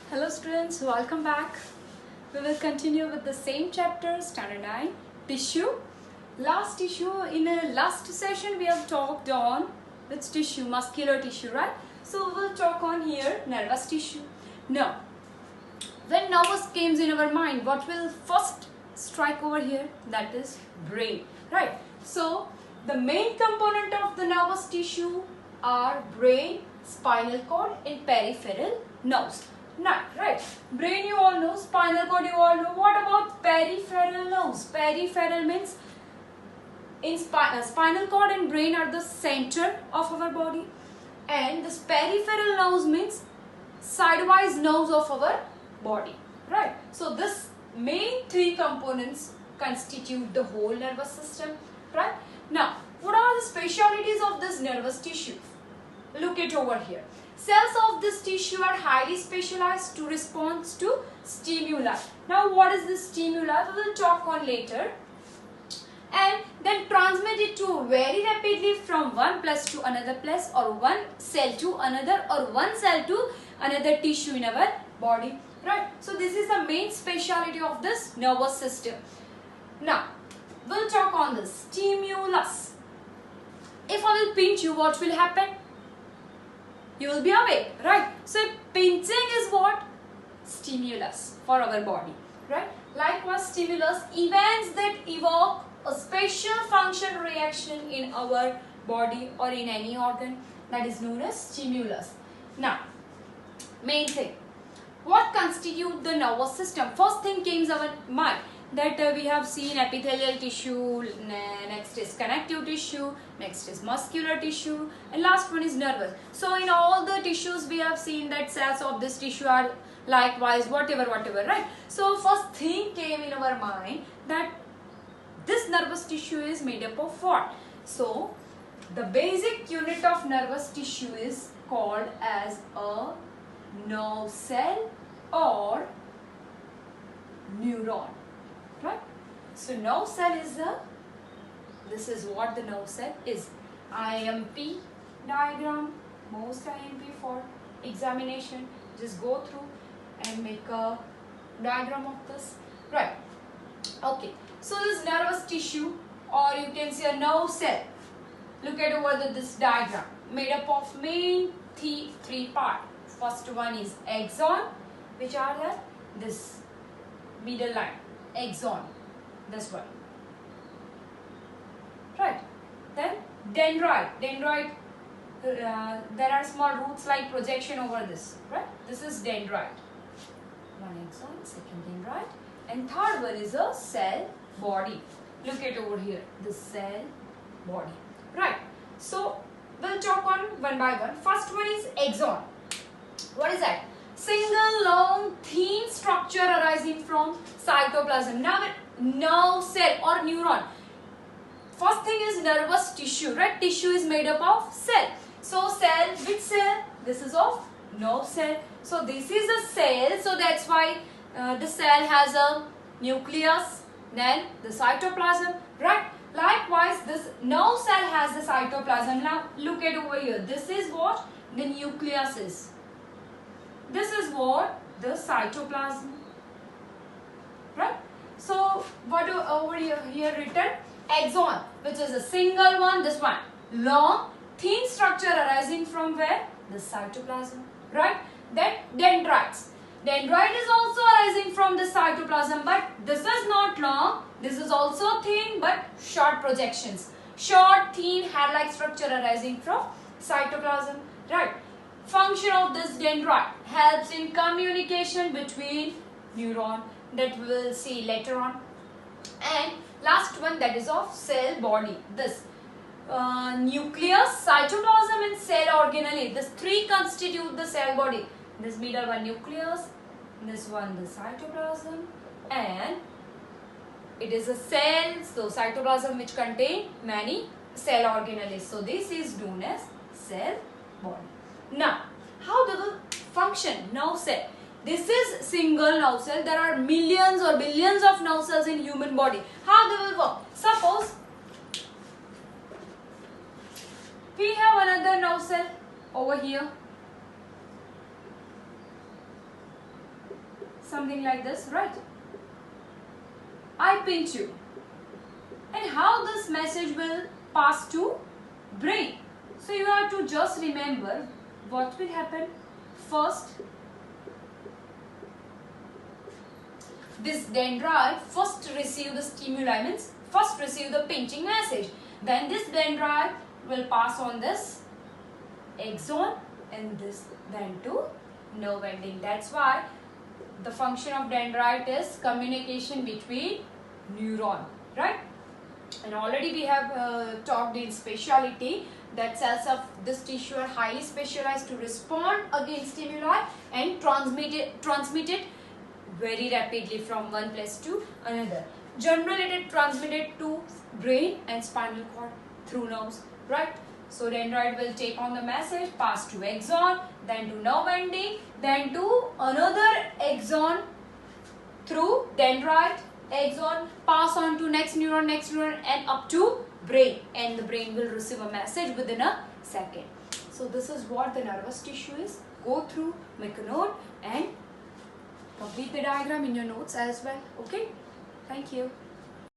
Hello students, welcome back. We will continue with the same chapter, standard 9, tissue. Last session we have talked on which tissue, muscular tissue, right? So we will talk on here nervous tissue. Now, when nervous comes in our mind, what will first strike over here? That is brain, right? So the main component of the nervous tissue are brain, spinal cord and peripheral nerves. Right. Brain you all know, spinal cord you all know. What about peripheral nerves? Peripheral means spinal cord and brain are the center of our body, and this peripheral nerves means sidewise nerves of our body, right? So this main three components constitute the whole nervous system, right? Now, what are the specialities of this nervous tissue? Look it over here. Cells of this tissue are highly specialized to respond to stimuli. Now, what is this stimuli? We will talk on later. And then transmit it to very rapidly from one place to another place, or one cell to another, or one cell to another tissue in our body, right? So this is the main speciality of this nervous system. Now, we'll talk on the stimulus. If I will pinch you, what will happen? You will be awake, right? So pinching is what? Stimulus for our body, right? Likewise, stimulus, events that evoke a special function reaction in our body or in any organ, that is known as stimulus. Now, main thing, what constitute the nervous system? First thing came to our mind that we have seen epithelial tissue, next is connective tissue, next is muscular tissue, and last one is nervous. So in all the tissues we have seen that cells of this tissue are likewise whatever, right? So first thing came in our mind that this nervous tissue is made up of what? So the basic unit of nervous tissue is called as a nerve cell or neuron, right? So nerve cell is this is what the nerve cell is. IMP diagram, most IMP for examination, just go through and make a diagram of this, right? Okay, so this nervous tissue, or you can say a nerve cell, look at over this diagram, made up of main three parts. First one is axon, which are this middle line, axon, this one, right? Then dendrite, there are small roots like projection over this, right? This is dendrite, one axon, second dendrite, and third one is a cell body. Look at over here, the cell body, right? So we'll talk on one by one. First one is axon. What is that? Single long thin structure arising from cytoplasm. Now nerve cell or neuron. First thing is nervous tissue, right? Tissue is made up of cell. So cell, which cell? This is of nerve cell. So this is a cell. So that's why the cell has a nucleus, then the cytoplasm, right? Likewise, this nerve cell has the cytoplasm. Now look at over here. This is what the nucleus is. This is what the cytoplasm, right? So what over here written? Axon, which is a single one, this one, long, thin structure arising from where? The cytoplasm, right? Then dendrites. Dendrite is also arising from the cytoplasm, but this is not long. This is also thin but short projections. Short, thin, hair-like structure arising from cytoplasm, right? Function of this dendrite helps in communication between neuron, that we will see later on. And last one, that is of cell body. This nucleus, cytoplasm and cell organelle. These three constitute the cell body. This middle one nucleus, this one the cytoplasm, and it is a cell. So cytoplasm which contain many cell organelles. So this is known as cell body. Now, how does it function? Nerve cell. This is single nerve cell. There are millions or billions of nerve cells in human body. How they will work? Suppose we have another nerve cell over here. something like this, right? I pinch you. And how this message will pass to brain? So you have to just remember what will happen. First, this dendrite first receive the stimuli, means first receive the pinching message. Then this dendrite will pass on this axon and this then to nerve ending. That's why the function of dendrite is communication between neuron, right? And already we have talked in speciality that cells of this tissue are highly specialized to respond against stimuli and transmit it very rapidly from one place to another. Generally it is transmitted to brain and spinal cord through nerves, right? So dendrite will take on the message, pass to axon, then to nerve ending, then to another axon through dendrite, axon, pass on to next neuron and up to brain, and the brain will receive a message within a second. So this is what the nervous tissue is. Go through, make a note and complete the diagram in your notes as well. Okay, thank you.